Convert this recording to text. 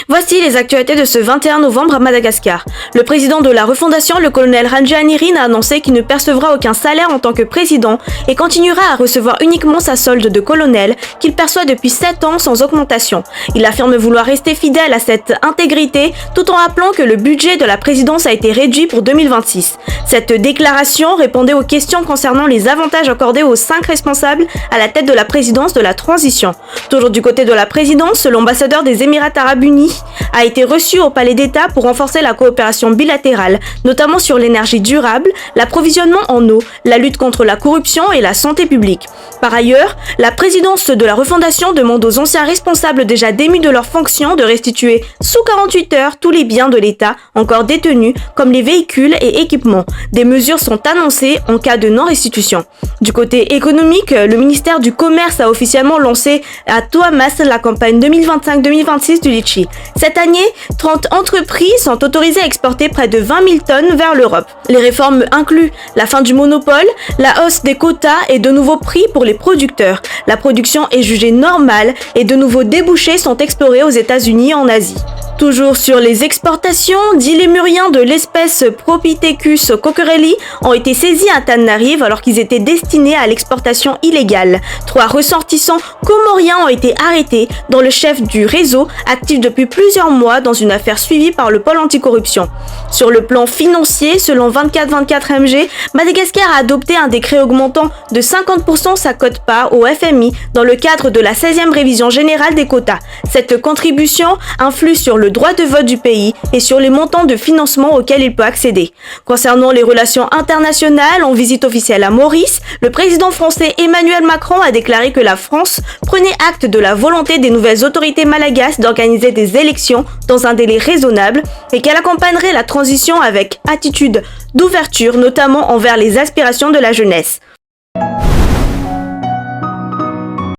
Voici les actualités de ce 21 novembre à Madagascar. Le président de la refondation, le colonel Randrianirina, a annoncé qu'il ne percevra aucun salaire en tant que président et continuera à recevoir uniquement sa solde de colonel qu'il perçoit depuis 7 ans sans augmentation. Il affirme vouloir rester fidèle à cette intégrité tout en rappelant que le budget de la présidence a été réduit pour 2026. Cette déclaration répondait aux questions concernant les avantages accordés aux 5 responsables à la tête de la présidence de la transition. Toujours du côté de la présidence, l'ambassadeur des Émirats arabes unis a été reçu au Palais d'État pour renforcer la coopération bilatérale, notamment sur l'énergie durable, l'approvisionnement en eau, la lutte contre la corruption et la santé publique. Par ailleurs, la présidence de la refondation demande aux anciens responsables déjà démis de leurs fonctions de restituer sous 48 heures tous les biens de l'État encore détenus, comme les véhicules et équipements. Des mesures sont annoncées en cas de non-restitution. Du côté économique, le ministère du Commerce a officiellement lancé à Touamas la campagne 2025-2026 du litchi. Cette année, 30 entreprises sont autorisées à exporter près de 20 000 tonnes vers l'Europe. Les réformes incluent la fin du monopole, la hausse des quotas et de nouveaux prix pour les producteurs. La production est jugée normale et de nouveaux débouchés sont explorés aux États-Unis et en Asie. Toujours sur les exportations, 10 lémuriens de l'espèce Propithecus coquerelli ont été saisis à Tananarive alors qu'ils étaient destinés à l'exportation illégale. 3 ressortissants comoriens ont été arrêtés, dont le chef du réseau, actif depuis plusieurs mois dans une affaire suivie par le pôle anticorruption. Sur le plan financier, selon 24/24 MG, Madagascar a adopté un décret augmentant de 50% sa quote-part au FMI dans le cadre de la 16e révision générale des quotas. Cette contribution influe sur le droit de vote du pays et sur les montants de financement auxquels il peut accéder. Concernant les relations internationales, en visite officielle à Maurice, le président français Emmanuel Macron a déclaré que la France prenait acte de la volonté des nouvelles autorités malagasy d'organiser des élections dans un délai raisonnable et qu'elle accompagnerait la transition avec attitude d'ouverture, notamment envers les aspirations de la jeunesse.